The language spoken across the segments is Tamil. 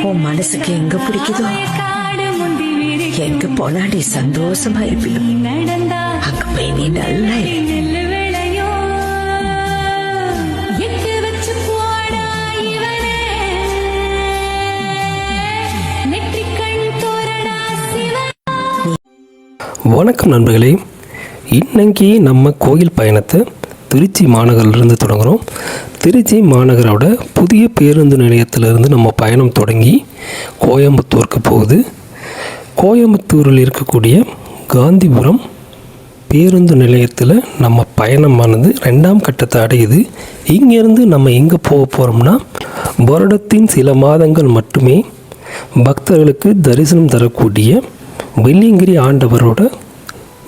உன் மனசுக்கு எங்க பிடிக்குதோ எங்க போனாடி சந்தோஷமா இருப்பியோ அங்க போய் நீ நல்லா வணக்கம் நண்பர்களே, இன்னைக்கு நம்ம கோயில் பயணத்தை திருச்சி மாநகரிலிருந்து தொடங்குகிறோம். திருச்சி மாநகரோட புதிய பேருந்து நிலையத்திலிருந்து நம்ம பயணம் தொடங்கி கோயம்புத்தூருக்கு போகுது. கோயம்புத்தூரில் இருக்கக்கூடிய காந்திபுரம் பேருந்து நிலையத்தில் நம்ம பயணமானது 2ஆம் கட்டத்தை அடையுது. இங்கேருந்து நம்ம எங்கே போக போகிறோம்னா, வருடத்தின் சில மாதங்கள் மட்டுமே பக்தர்களுக்கு தரிசனம் தரக்கூடிய வெள்ளியங்கிரி ஆண்டவரோட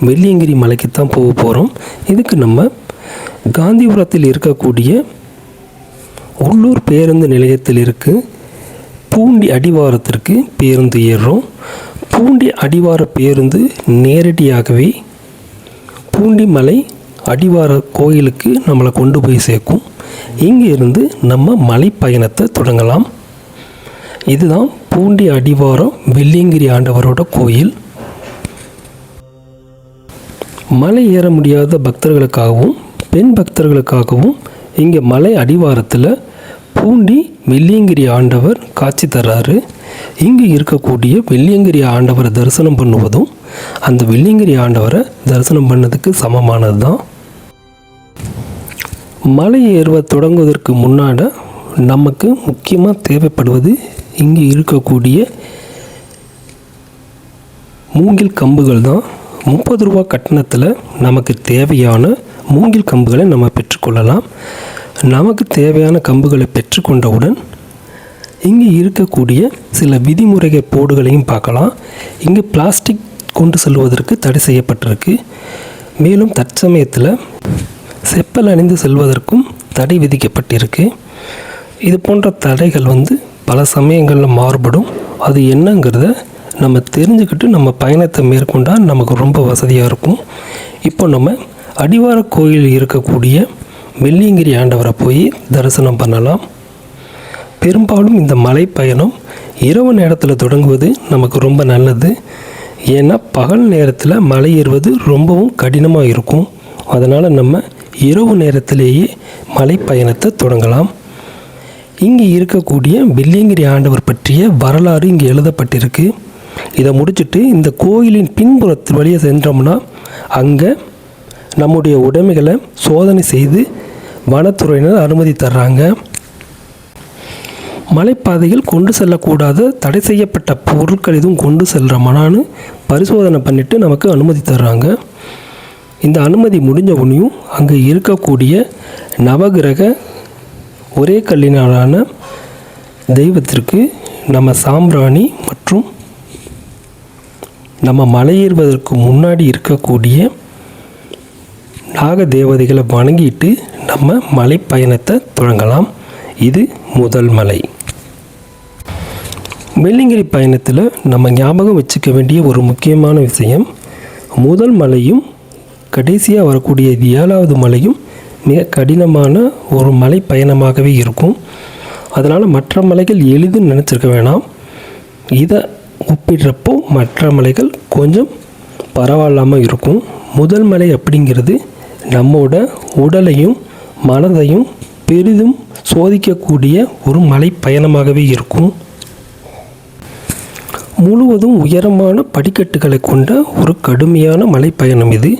வெள்ளியங்கிரி மலைக்கு தான் போக போகிறோம். இதுக்கு நம்ம காந்திபுரத்தில் இருக்கக்கூடிய உள்ளூர் பேருந்து நிலையத்தில் இருக்கு பூண்டி அடிவாரத்திற்கு பேருந்து ஏறுறோம். பூண்டி அடிவார பேருந்து நேரடியாகவே பூண்டி மலை அடிவார கோயிலுக்கு நம்மளை கொண்டு போய் சேர்க்கும். இங்கே இருந்து நம்ம மலை பயணத்தை தொடங்கலாம். இதுதான் பூண்டி அடிவாரம் வெள்ளியங்கிரி ஆண்டவரோட கோயில். மலை ஏற முடியாத பக்தர்களுக்காகவும் பெண் பக்தர்களுக்காகவும் இங்கே மலை அடிவாரத்தில் பூண்டி வெள்ளியங்கிரி ஆண்டவர் காட்சி தர்றாரு. இங்கே இருக்கக்கூடிய வெள்ளியங்கிரி ஆண்டவரை தரிசனம் பண்ணுவதும் அந்த வெள்ளியங்கிரி ஆண்டவரை தரிசனம் பண்ணதுக்கு சமமானது தான். மலை ஏறுவ தொடங்குவதற்கு முன்னாடி நமக்கு முக்கியமாக தேவைப்படுவது இங்கே இருக்கக்கூடிய மூங்கில் கம்புகள் தான். 30 ரூபா கட்டணத்தில் நமக்கு தேவையான மூங்கில் கம்புகளை நம்ம பெற்றுக்கொள்ளலாம். நமக்கு தேவையான கம்புகளை பெற்றுக்கொண்டவுடன் இங்கே இருக்கக்கூடிய சில விதிமுறை போர்டுகளையும் பார்க்கலாம். இங்கே பிளாஸ்டிக் கொண்டு செல்வதற்கு தடை செய்யப்பட்டிருக்கு. மேலும் தற்சமயத்தில் செப்பல் அணிந்து செல்வதற்கும் தடை விதிக்கப்பட்டிருக்கு. இது போன்ற தடைகள் பல சமயங்களில் மாறுபடும். அது என்னங்கிறத நம்ம தெரிஞ்சுக்கிட்டு நம்ம பயணத்தை மேற்கொண்டால் நமக்கு ரொம்ப வசதியாக இருக்கும். இப்போ நம்ம அடிவார கோயில் இருக்கக்கூடிய வெள்ளியங்கிரி ஆண்டவரை போய் தரிசனம் பண்ணலாம். பெரும்பாலும் இந்த மலை பயணம் இரவு நேரத்தில் தொடங்குவது நமக்கு ரொம்ப நல்லது. ஏன்னா பகல் நேரத்தில் மலை ஏறுவது ரொம்பவும் கடினமாக இருக்கும். அதனால் நம்ம இரவு நேரத்திலேயே மலை பயணத்தை தொடங்கலாம். இங்கே இருக்கக்கூடிய வெள்ளியங்கிரி ஆண்டவர் பற்றிய வரலாறு இங்கே எழுதப்பட்டிருக்கு. இதை முடிச்சுட்டு இந்த கோயிலின் பின்புறத்து வழியாக சென்றோம்னா அங்கே நம்முடைய உடைமைகளை சோதனை செய்து வனத்துறையினர் அனுமதி தர்றாங்க. மலைப்பாதையில் கொண்டு செல்லக்கூடாத தடை செய்யப்பட்ட பொருட்கள் எதுவும் கொண்டு செல்கிறோமான்னு பரிசோதனை பண்ணிவிட்டு நமக்கு அனுமதி தர்றாங்க. இந்த அனுமதி முடிஞ்ச உடனேயும் அங்கே இருக்கக்கூடிய நவகிரக ஒரே கல்லினாலான தெய்வத்திற்கு நம்ம சாம்பிராணி மற்றும் நம்ம மலையேறுவதற்கு முன்னாடி இருக்கக்கூடிய நாக தேவதைகளை வணங்கிட்டு நம்ம மலை பயணத்தை தொடங்கலாம். இது முதல் மலை. வெள்ளியங்கிரி பயணத்தில் நம்ம ஞாபகம் வச்சுக்க வேண்டிய ஒரு முக்கியமான விஷயம், முதல் மலையும் கடைசியாக வரக்கூடிய 7வது மலையும் மிக கடினமான ஒரு மலை பயணமாகவே இருக்கும். அதனால் மற்ற மலைகள் எளிதுன்னு நினச்சிருக்க வேணாம். இதை ஒப்பிடுறப்போ மற்ற மலைகள் கொஞ்சம் பரவாயில்லாமல் இருக்கும். முதல் மலை அப்படிங்கிறது நம்மோட உடலையும் மனதையும் பெரிதும் சோதிக்கக்கூடிய ஒரு மலை பயணமாகவே இருக்கும். முழுவதும் உயரமான படிக்கட்டுகளை கொண்ட ஒரு கடுமையான மலை பயணம் இது.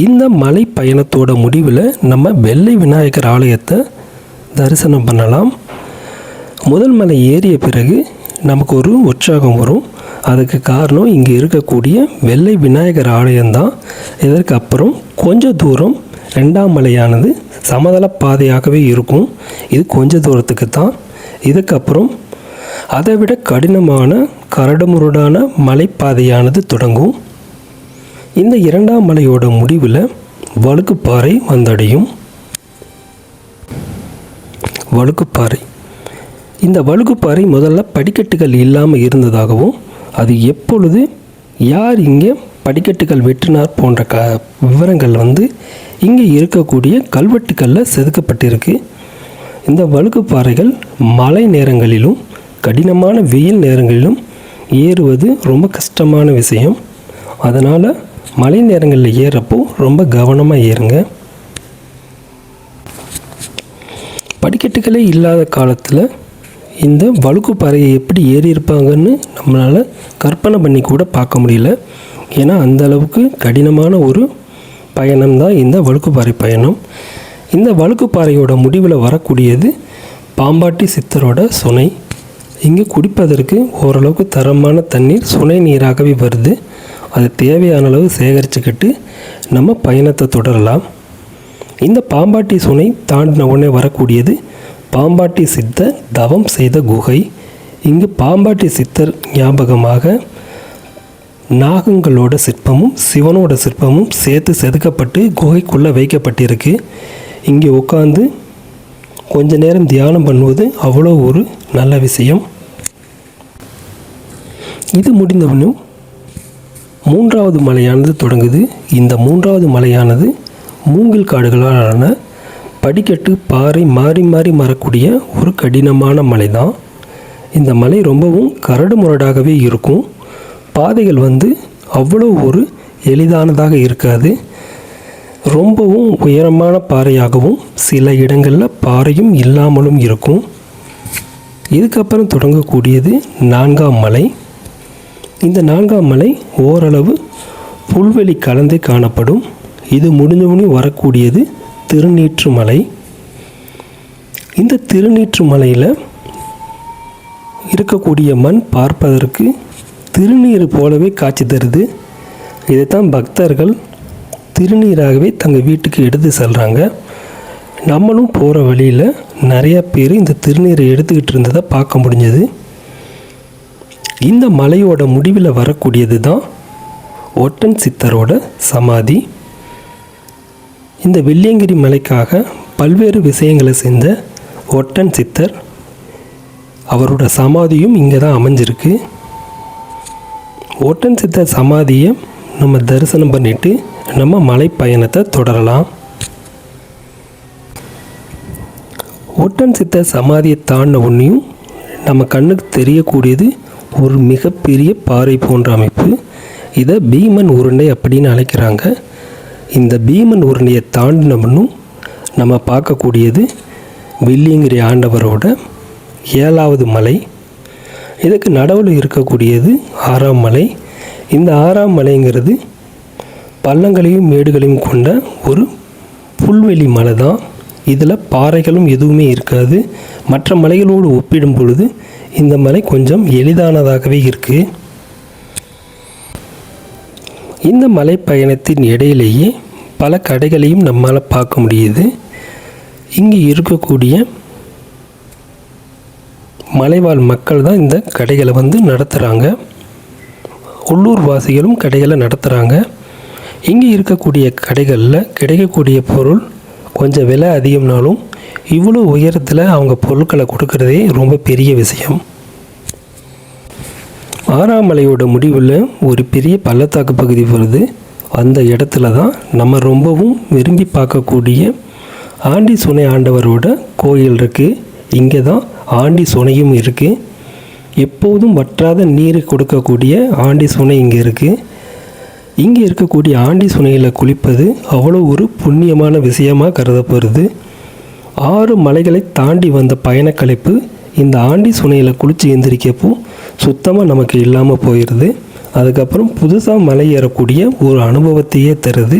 இந்த மலை பயணத்தோட முடிவில் நம்ம வெள்ளை விநாயகர் ஆலயத்தை தரிசனம் பண்ணலாம். முதல் மலை ஏறிய பிறகு நமக்கு ஒரு உற்சாகம் வரும். அதுக்கு காரணம் இங்கே இருக்கக்கூடிய வெள்ளை விநாயகர் ஆலயம்தான். இதற்கு அப்புறம் கொஞ்சம் தூரம் 2ஆம் மலையானது சமதள பாதையாகவே இருக்கும். இது கொஞ்ச தூரத்துக்கு தான். இதுக்கப்புறம் அதை விட கடினமான கரடுமுரடான மலைப்பாதையானது தொடங்கும். இந்த 2ஆம் மலையோட முடிவில் வழுக்குப்பாறை வந்தடையும். வழுக்குப்பாறை, இந்த வழுக்குப்பாறை முதல்ல படிக்கட்டுகள் இல்லாமல் இருந்ததாகவும் அது எப்பொழுது யார் இங்கே படிக்கட்டுகள் வெட்டினார் போன்ற விவரங்கள் இங்கே இருக்கக்கூடிய கல்வெட்டுகளில் செதுக்கப்பட்டிருக்கு. இந்த வழுக்குப்பாறைகள் மழை நேரங்களிலும் கடினமான வெயில் நேரங்களிலும் ஏறுவது ரொம்ப கஷ்டமான விஷயம். அதனால் மழை நேரங்களில் ஏறப்போ ரொம்ப கவனமாக ஏறுங்க. படிக்கட்டுகளே இல்லாத காலத்தில் இந்த வழுக்கு பாறையை எப்படி ஏறி இருப்பாங்கன்னு நம்மளால் கற்பனை பண்ணி கூட பார்க்க முடியல. ஏன்னா அந்த அளவுக்கு கடினமான ஒரு பயணம்தான் இந்த வழுக்குப்பாறை பயணம். இந்த வழுக்குப்பாறையோட முடிவில் வரக்கூடியது பாம்பாட்டி சித்தரோட சுனை. இங்கே குடிப்பதற்கு ஓரளவுக்கு தரமான தண்ணீர் சுனை நீராகவே வருது. அது தேவையான அளவு சேகரிச்சுக்கிட்டு நம்ம பயணத்தை தொடரலாம். இந்த பாம்பாட்டி சுனை தாண்டின உடனே வரக்கூடியது பாம்பாட்டி சித்தர் தவம் செய்த குகை. இங்கு பாம்பாட்டி சித்தர் ஞாபகமாக நாகங்களோட சிற்பமும் சிவனோட சிற்பமும் சேர்த்து செதுக்கப்பட்டு குகைக்குள்ளே வைக்கப்பட்டிருக்கு. இங்கே உட்காந்து கொஞ்ச நேரம் தியானம் பண்ணுவது அவ்வளோ ஒரு நல்ல விஷயம். இது முடிந்தவனும் 3வது மலையானது தொடங்குது. இந்த 3வது மலையானது மூங்கில் காடுகளாலான படிக்கட்டு பாறை மாறி மாறி மறக்கூடிய ஒரு கடினமான மலை தான். இந்த மலை ரொம்பவும் கரடு முரடாகவே இருக்கும். பாதைகள் அவ்வளோ ஒரு எளிதானதாக இருக்காது. ரொம்பவும் உயரமான பாறையாகவும் சில இடங்களில் பாறையும் இல்லாமலும் இருக்கும். இதுக்கப்புறம் தொடங்கக்கூடியது 4ஆம் மலை. இந்த 4ஆம் மலை ஓரளவு புல்வெளி கலந்தே காணப்படும். இது முடிஞ்சவனே வரக்கூடியது திருநீற்று மலை. இந்த திருநீற்று மலையில் இருக்கக்கூடிய மண் பார்ப்பதற்கு திருநீர் போலவே காட்சி தருது. இதைத்தான் பக்தர்கள் திருநீராகவே தங்கள் வீட்டுக்கு எடுத்து செல்கிறாங்க. நம்மளும் போகிற வழியில் நிறையா பேர் இந்த திருநீரை எடுத்துக்கிட்டு இருந்ததை பார்க்க முடிஞ்சது. இந்த மலையோட முடிவில் வரக்கூடியது தான் ஒட்டன் சித்தரோட சமாதி. இந்த வெள்ளியங்கிரி மலைக்காக பல்வேறு விஷயங்களை செஞ்ச ஒட்டன் சித்தர் அவரோட சமாதியும் இங்கே தான் அமைஞ்சிருக்கு. ஒட்டன் சித்தர் சமாதியை நம்ம தரிசனம் பண்ணிவிட்டு நம்ம மலை பயணத்தை தொடரலாம். ஒட்டன் சித்தர் சமாதியை தாண்டின ஒன்றையும் நம்ம கண்ணுக்கு தெரியக்கூடியது ஒரு மிகப்பெரிய பாறை போன்ற அமைப்பு. இதை பீமன் உருண்டை அப்படின்னு அழைக்கிறாங்க. இந்த பீமன் உருண்டையை தாண்டினவனும் நம்ம பார்க்கக்கூடியது வெள்ளியங்கிரி ஆண்டவரோட 7வது மலை. இதுக்கு நடுவில் இருக்கக்கூடியது 6ஆம் மலை. இந்த 6ஆம் மலைங்கிறது பள்ளங்களையும் மேடுகளையும் கொண்ட ஒரு புல்வெளி மலை தான். இதில் பாறைகளும் எதுவுமே இருக்காது. மற்ற மலைகளோடு ஒப்பிடும் பொழுது இந்த மலை கொஞ்சம் எளிதானதாகவே இருக்குது. இந்த மலை பயணத்தின் இடையிலேயே பல கடைகளையும் நம்மால் பார்க்க முடியுது. இங்கே இருக்கக்கூடிய மலைவாழ் மக்கள் தான் இந்த கடைகளை நடத்துகிறாங்க. உள்ளூர் வாசிகளும் கடைகளை நடத்துகிறாங்க. இங்கே இருக்கக்கூடிய கடைகளில் கிடைக்கக்கூடிய பொருள் கொஞ்சம் விலை அதிகம்னாலும் இவ்வளோ உயரத்தில் அவங்க பொருட்களை கொடுக்கறதே ரொம்ப பெரிய விஷயம். 6ஆம் மலையோட முடிவில் ஒரு பெரிய பள்ளத்தாக்கு பகுதி வருது. அந்த இடத்துல தான் நம்ம ரொம்பவும் விரும்பி பார்க்கக்கூடிய ஆண்டி சுனை ஆண்டவரோட கோயில் இருக்குது. இங்கே தான் ஆண்டி சுனையும் இருக்குது. எப்போதும் வற்றாத நீர் கொடுக்கக்கூடிய ஆண்டி சுனை இங்கே இருக்குது. இங்கே இருக்கக்கூடிய ஆண்டி சுனையில் குளிப்பது அவ்வளோ ஒரு புண்ணியமான விஷயமாக கருதப்படுது. 6 மலைகளை தாண்டி வந்த பயணக்கலைப்பு இந்த ஆண்டி சுனையில் குளித்து எந்திரிக்கப்போ சுத்தமாக நமக்கு இல்லாமல் போயிடுது. அதுக்கப்புறம் புதுசாக மலை ஏறக்கூடிய ஒரு அனுபவத்தையே தருது.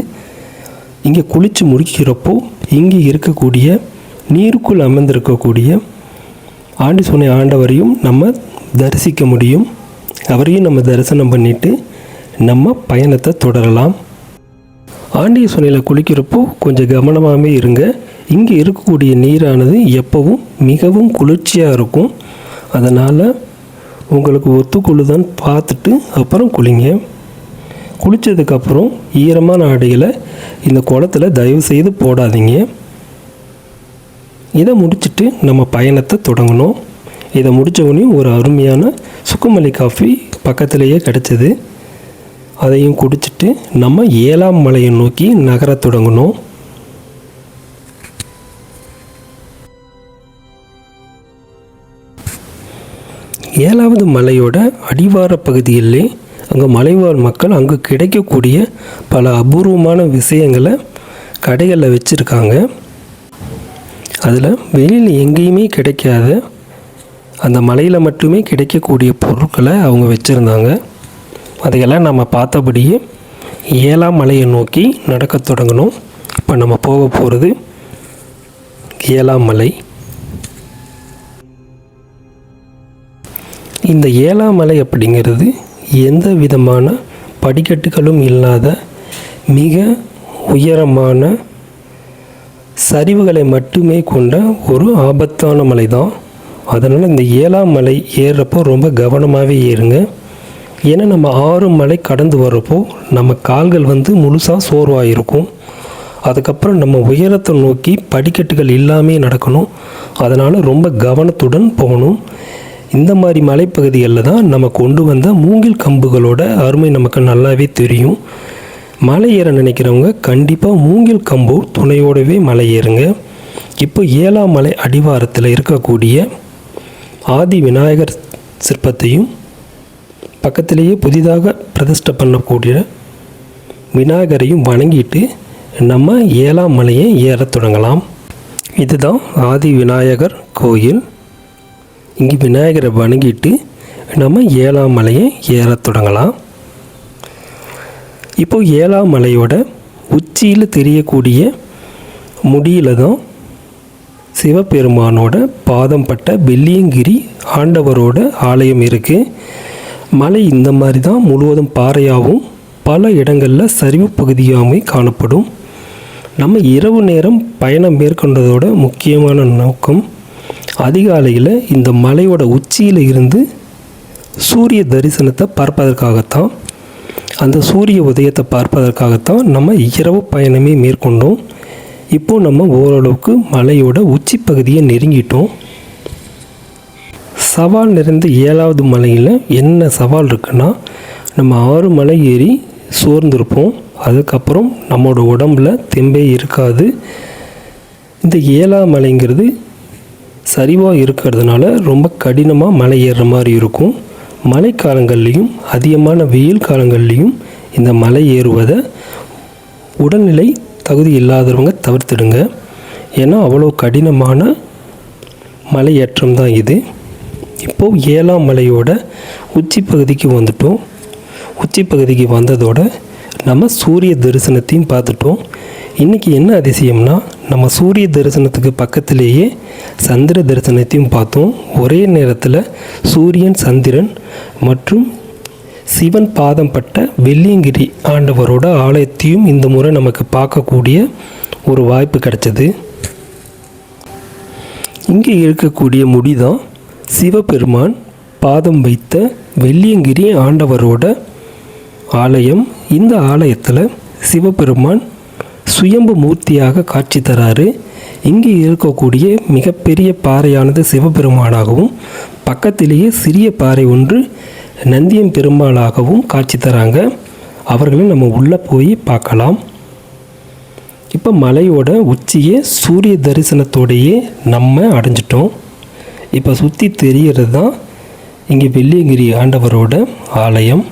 இங்கே குளித்து முடிக்கிறப்போ இங்கே இருக்கக்கூடிய நீருக்குள் அமர்ந்திருக்கக்கூடிய ஆண்டி சுனை ஆண்டவரையும் நம்ம தரிசிக்க முடியும். அவரையும் நம்ம தரிசனம் பண்ணிவிட்டு நம்ம பயணத்தை தொடரலாம். ஆண்டி சுனையில் குளிக்கிறப்போ கொஞ்சம் கவனமாகவே இருங்க. இங்கே இருக்கக்கூடிய நீரானது எப்பவும் மிகவும் குளிர்ச்சியாக இருக்கும். அதனால் உங்களுக்கு ஒத்துக்கொள்ளுதான்னு பார்த்துட்டு அப்புறம் குளிங்க. குளித்ததுக்கப்புறம் ஈரமான ஆடைகளை இந்த குளத்துல தயவு செய்து போடாதீங்க. இதை முடிச்சுட்டு நம்ம பயணத்தை தொடங்கணும். இதை முடித்தவொடனே ஒரு அருமையான சுக்குமல்லி காஃபி பக்கத்திலேயே கிடச்சிது. அதையும் குடிச்சிட்டு நம்ம 7ஆம் மலையை நோக்கி நகர தொடங்கணும். 7வது மலையோட அடிவார பகுதியிலே அங்கே மலைவாழ் மக்கள் அங்கே கிடைக்கக்கூடிய பல அபூர்வமான விஷயங்களை கடைகளில் வச்சுருக்காங்க. அதில் வெளியில் எங்கேயுமே கிடைக்காத அந்த மலையில் மட்டுமே கிடைக்கக்கூடிய பொருட்களை அவங்க வச்சுருந்தாங்க. அதையெல்லாம் நம்ம பார்த்தபடியே 7ஆம் மலையை நோக்கி நடக்க தொடங்கணும். இப்போ நம்ம போக போகிறது 7ஆம் மலை. இந்த 7ஆம் மலை அப்படிங்கிறது எந்த விதமான படிக்கட்டுகளும் இல்லாத மிக உயரமான சரிவுகளை மட்டுமே கொண்ட ஒரு ஆபத்தான மலை தான். அதனால் இந்த 7ஆம் மலை ஏறுறப்போ ரொம்ப கவனமாகவே ஏறுங்க. ஏன்னா நம்ம 6 மலை கடந்து வர்றப்போ நம்ம கால்கள் முழுசாக சோர்வாக இருக்கும். அதுக்கப்புறம் நம்ம உயரத்தை நோக்கி படிக்கட்டுகள் இல்லாமல் நடக்கணும். அதனால் ரொம்ப கவனத்துடன் போகணும். இந்த மாதிரி மலைப்பகுதிகளில் தான் நம்ம கொண்டு வந்த மூங்கில் கம்புகளோட அருமை நமக்கு நல்லாவே தெரியும். மலை ஏற நினைக்கிறவங்க கண்டிப்பாக மூங்கில் கம்பு துணையோடவே மலை ஏறுங்க. இப்போ 7ஆம் மலை அடிவாரத்தில் இருக்கக்கூடிய ஆதி விநாயகர் சிற்பத்தையும் பக்கத்திலேயே புதிதாக பிரதிஷ்டை பண்ணக்கூடிய விநாயகரையும் வணங்கிட்டு நம்ம 7ஆம் மலையை ஏறத் தொடங்கலாம். இதுதான் ஆதி விநாயகர் கோயில். இங்கே விநாயகரை வணங்கிட்டு நம்ம 7ஆம் மலையை ஏறத் தொடங்கலாம். இப்போது 7ஆம் மலையோட உச்சியில் தெரியக்கூடிய முடியில் தான் சிவபெருமானோட பாதம் பட்ட வெள்ளியங்கிரி ஆண்டவரோட ஆலயம் இருக்குது. மலை இந்த மாதிரி தான் முழுவதும் பாறையாகவும் பல இடங்களில் சரிவு பகுதியாகவும் காணப்படும். நம்ம இரவு நேரம் பயணம் மேற்கொண்டதோட முக்கியமான நோக்கம் அதிகாலையில் இந்த மலையோட உச்சியில் இருந்து சூரிய தரிசனத்தை பார்ப்பதற்காகத்தான். அந்த சூரிய உதயத்தை பார்ப்பதற்காகத்தான் நம்ம இரவு பயணமே மேற்கொண்டோம். இப்போது நம்ம ஓரளவுக்கு மலையோட உச்சி பகுதியை நெருங்கிட்டோம். சவால் நிறைந்த 7வது மலையில் என்ன சவால் இருக்குன்னா, நம்ம 6 மலை ஏறி சோர்ந்திருப்போம். அதுக்கப்புறம் நம்மளோட உடம்புல தெம்பே இருக்காது. இந்த 7ஆம் மலைங்கிறது சரிவாக இருக்கிறதுனால ரொம்ப கடினமாக மலை ஏறுற மாதிரி இருக்கும். மழைக்காலங்கள்லேயும் அதிகமான வெயில் காலங்கள்லேயும் இந்த மலை ஏறுவதை உடல்நிலை தகுதி இல்லாதவங்க தவிர்த்துடுங்க. ஏன்னா அவ்வளோ கடினமான மலையேற்றம் தான் இது. இப்போது 7ஆம் மலையோட உச்சி பகுதிக்கு வந்துட்டோம். உச்சி பகுதிக்கு வந்ததோட நம்ம சூரிய தரிசனத்தையும் பார்த்துட்டோம். இன்றைக்கி என்ன அதிசயம்னா, நம்ம சூரிய தரிசனத்துக்கு பக்கத்திலேயே சந்திர தரிசனத்தையும் பார்த்தோம். ஒரே நேரத்தில் சூரியன், சந்திரன் மற்றும் சிவன் பாதம் பட்ட வெள்ளியங்கிரி ஆண்டவரோட ஆலயத்தையும் இந்த முறை நமக்கு பார்க்கக்கூடிய ஒரு வாய்ப்பு கிடைச்சது. இங்கே இருக்கக்கூடிய முடிதான் சிவபெருமான் பாதம் வைத்த வெள்ளியங்கிரி ஆண்டவரோட ஆலயம். இந்த ஆலயத்தில் சிவபெருமான் சுயம்பு மூர்த்தியாக காட்சி தராரு. இங்கே இருக்கக்கூடிய மிகப்பெரிய பாறையானது சிவபெருமானாகவும் பக்கத்திலேயே சிறிய பாறை ஒன்று நந்தியம் பெருமாளாகவும் காட்சி தராங்க. அவர்களை நம்ம உள்ளே போய் பார்க்கலாம். இப்போ மலையோட உச்சியே சூரிய தரிசனத்தோடையே நம்ம அடைஞ்சிட்டோம். இப்போ சுற்றி தெரிகிறது தான் இங்கே வெள்ளியங்கிரி ஆண்டவரோட ஆலயம்.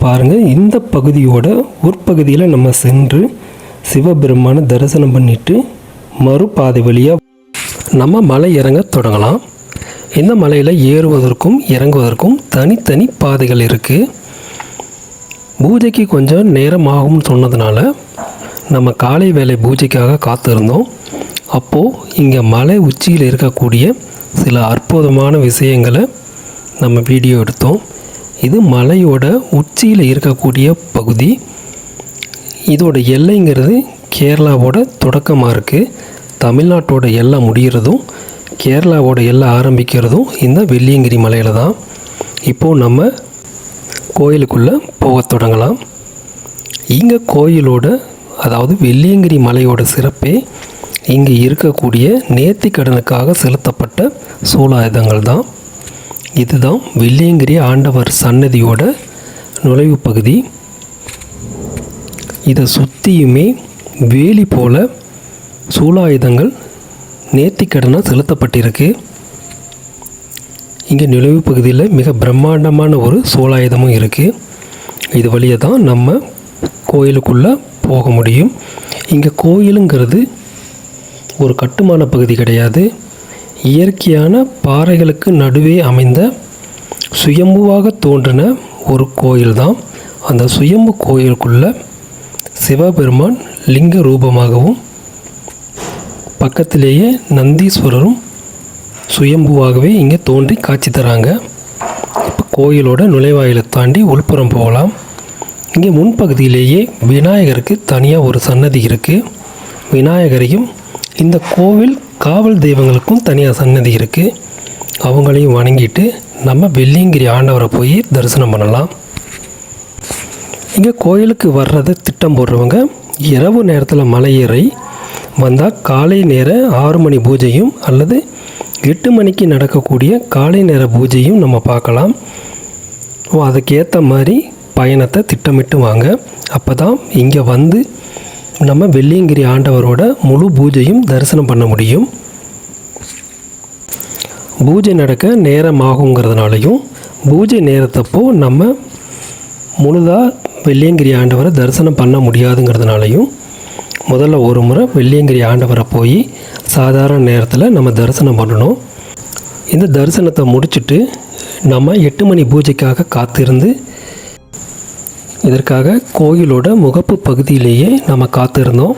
பாருங்கள், இந்த பகுதியோட உட்பகுதியில் நம்ம சென்று சிவபெருமானை தரிசனம் பண்ணிட்டு மறுபாதை வழியாக நம்ம மலை இறங்க தொடங்கலாம். இந்த மலையில் ஏறுவதற்கும் இறங்குவதற்கும் தனித்தனி பாதைகள் இருக்குது. பூஜைக்கு கொஞ்சம் நேரம் ஆகும்னு சொன்னதுனால நம்ம காலை வேலை பூஜைக்காக காத்திருந்தோம். அப்போது இங்கே மலை உச்சியில் இருக்கக்கூடிய சில அற்புதமான விஷயங்களை நம்ம வீடியோ எடுத்தோம். இது மலையோட உச்சியில் இருக்கக்கூடிய பகுதி. இதோட எல்லைங்கிறது கேரளாவோட தொடக்கமாக இருக்குது. தமிழ்நாட்டோட எல்லை முடிகிறதும் கேரளாவோட எல்லை ஆரம்பிக்கிறதும் இந்த வெள்ளியங்கிரி மலையில் தான். இப்போது நம்ம கோயிலுக்குள்ளே போக தொடங்கலாம். இங்கே கோயிலோட அதாவது வெள்ளியங்கிரி மலையோட சிறப்பே இங்கே இருக்கக்கூடிய நேர்த்திக்கடனுக்காக செலுத்தப்பட்ட சூலாயுதங்கள் தான். இதுதான் வெள்ளியங்கிரி ஆண்டவர் சன்னதியோட நுழைவு பகுதி. இதை சுற்றியுமே வேலி போல சூலாயுதங்கள் நேர்த்திக்கடனாக செலுத்தப்பட்டிருக்கு. இங்கே நுழைவு பகுதியில் மிக பிரம்மாண்டமான ஒரு சோலாயுதமும் இருக்குது. இது வழியாக தான் நம்ம கோயிலுக்குள்ளே போக முடியும். இங்கே கோயிலுங்கிறது ஒரு கட்டுமான பகுதி கிடையாது. இயற்கையான பாறைகளுக்கு நடுவே அமைந்த சுயம்புவாக தோன்றின ஒரு கோயில் தான். அந்த சுயம்பு கோயிலுக்குள்ள சிவபெருமான் லிங்க ரூபமாகவும் பக்கத்திலேயே நந்தீஸ்வரரும் சுயம்புவாகவே இங்கே தோன்றி காட்சி தராங்க. இப்போ கோயிலோட நுழைவாயிலை தாண்டி உள்புறம் போகலாம். இங்கே முன்பகுதியிலேயே விநாயகருக்கு தனியாக ஒரு சன்னதி இருக்குது. விநாயகரையும் இந்த கோவில் காவல் தெய்வங்களுக்கும் தனியாக சன்னதி இருக்குது. அவங்களையும் வணங்கிட்டு நம்ம வெள்ளியங்கிரி ஆண்டவரை போய் தரிசனம் பண்ணலாம். இங்கே கோயிலுக்கு வர்றதை திட்டம் போடுறவங்க இரவு நேரத்தில் மலை ஏறி வந்தால் காலை நேர 6 மணி பூஜையும் அல்லது 8 மணிக்கு நடக்கக்கூடிய காலை நேர பூஜையும் நம்ம பார்க்கலாம். அதுக்கேற்ற மாதிரி பயணத்தை திட்டமிட்டு வாங்க. அப்போ தான் இங்கே வந்து நம்ம வெள்ளியங்கிரி ஆண்டவரோட முழு பூஜையும் தரிசனம் பண்ண முடியும். பூஜை நடக்க நேரம் ஆகுங்கிறதுனாலையும் பூஜை நேரத்தப்போ நம்ம முழுதாக வெள்ளியங்கிரி ஆண்டவரை தரிசனம் பண்ண முடியாதுங்கிறதுனாலையும் முதல்ல ஒரு முறை வெள்ளியங்கிரி ஆண்டவரை போய் சாதாரண நேரத்தில் நம்ம தரிசனம் பண்ணணும். இந்த தரிசனத்தை முடிச்சுட்டு நம்ம 8 மணி பூஜைக்காக காத்திருந்து இதற்காக கோயிலோட முகப்பு பகுதியிலேயே நம்ம காத்திருந்தோம்.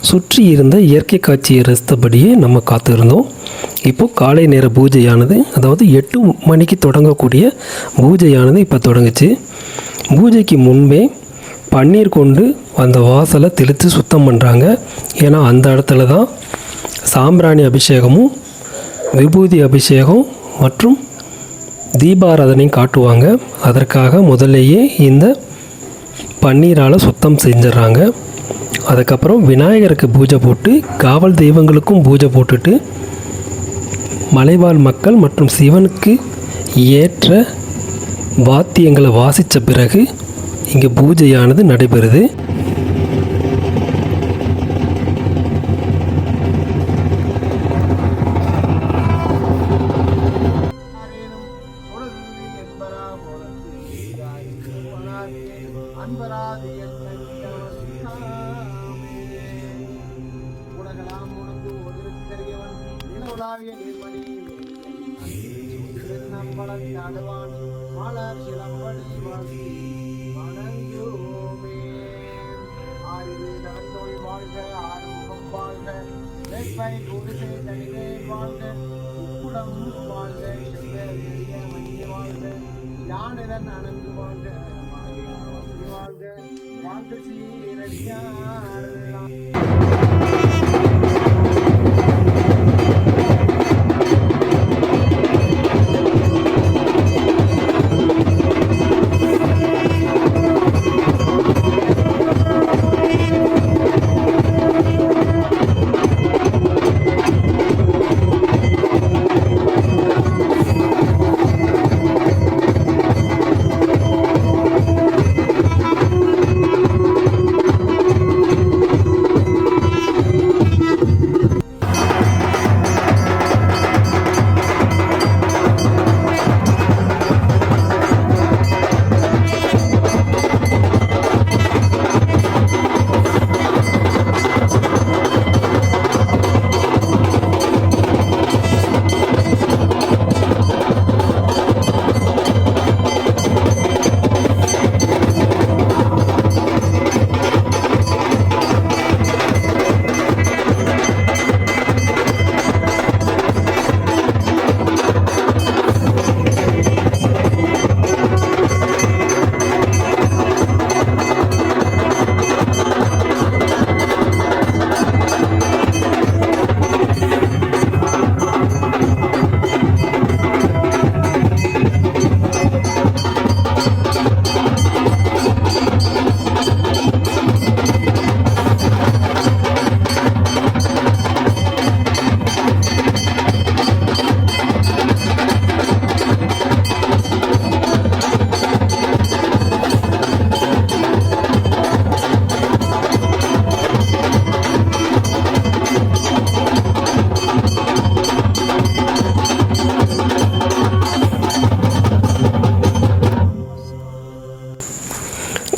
சுற்றி இருந்த இயற்கை காட்சியை ரசித்தபடியே நம்ம காத்திருந்தோம். இப்போது காலை நேர பூஜையானது, அதாவது 8 மணிக்கு தொடங்கக்கூடிய பூஜையானது இப்போ தொடங்குச்சு. பூஜைக்கு முன்பே பன்னீர் கொண்டு அந்த வாசலை தெளித்து சுத்தம் பண்ணுறாங்க. ஏன்னா அந்த இடத்துல தான் சாம்பிராணி அபிஷேகமும் விபூதி அபிஷேகம் மற்றும் தீபாராதனையும் காட்டுவாங்க. அதற்காக முதல்லையே இந்த பன்னீரால் சுத்தம் செஞ்சிடறாங்க. அதுக்கப்புறம் விநாயகருக்கு பூஜை போட்டு காவல் தெய்வங்களுக்கும் பூஜை போட்டுட்டு மலைவாழ் மக்கள் மற்றும் சிவனுக்கு ஏற்ற வாத்தியங்களை வாசித்த பிறகு இங்கே பூஜையானது நடைபெறுது.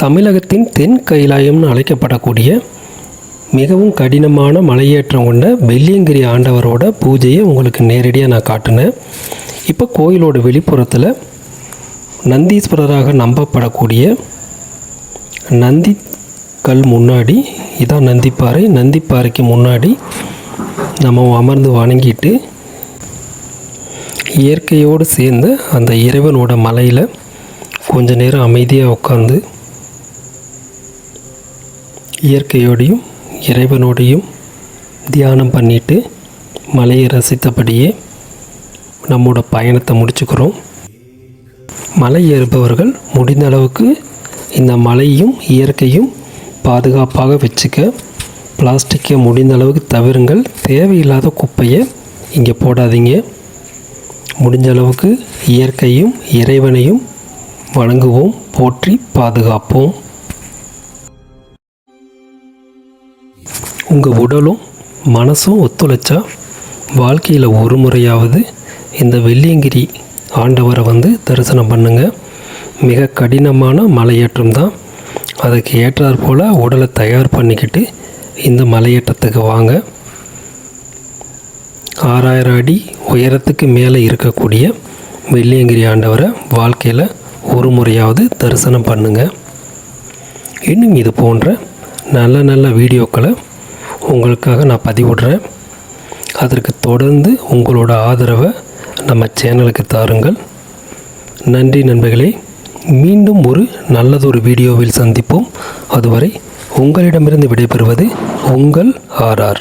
தமிழகத்தின் தென் கைலாயம்னு அழைக்கப்படக்கூடிய மிகவும் கடினமான மலையேற்றம் கொண்ட வெள்ளியங்கிரி ஆண்டவரோட பூஜையை உங்களுக்கு நேரடியாக நான் காட்டினேன். இப்போ கோயிலோட வெளிப்புறத்தில் நந்தீஸ்வரராக நம்பப்படக்கூடிய நந்தி கல் முன்னாடி, இதான் நந்திப்பாறை. நந்திப்பாறைக்கு முன்னாடி நம்ம அமர்ந்து வணங்கிட்டு இயற்கையோடு சேர்ந்து அந்த இறைவனோட மலையில் கொஞ்ச நேரம் அமைதியாக உட்காந்து இயற்கையோடையும் இறைவனோடையும் தியானம் பண்ணிட்டு மலையை ரசித்தபடியே நம்மோட பயணத்தை முடிச்சுக்கிறோம். மலை ஏறுபவர்கள் முடிந்த அளவுக்கு இந்த மலையும் இயற்கையும் பாதுகாப்பாக வச்சுக்க பிளாஸ்டிக்கை முடிந்த அளவுக்கு தவிருங்கள். தேவையில்லாத குப்பையை இங்கே போடாதீங்க. முடிஞ்ச அளவுக்கு இயற்கையும் இறைவனையும் வணங்குவோம், போற்றி பாதுகாப்போம். உங்கள் உடலும் மனசும் ஒத்துழைச்சா வாழ்க்கையில் ஒரு முறையாவது இந்த வெள்ளியங்கிரி ஆண்டவரை தரிசனம் பண்ணுங்கள். மிக கடினமான மலையேற்றம் தான். அதுக்கு ஏற்றாற் போல் உடலை தயார் பண்ணிக்கிட்டு இந்த மலையேற்றத்துக்கு வாங்க. 6000 அடி உயரத்துக்கு மேலே இருக்கக்கூடிய வெள்ளியங்கிரி ஆண்டவரை வாழ்க்கையில் ஒரு முறையாவது தரிசனம் பண்ணுங்கள். இன்னும் இது போன்ற நல்ல நல்ல வீடியோக்களை உங்களுக்காக நான் பதிவிடுறேன். அதற்கு தொடர்ந்து உங்களோட ஆதரவை நம்ம சேனலுக்கு தாருங்கள். நன்றி நண்பர்களே. மீண்டும் ஒரு நல்லதொரு வீடியோவில் சந்திப்போம். அதுவரை உங்களிடமிருந்து விடைபெறுவது உங்கள் RR.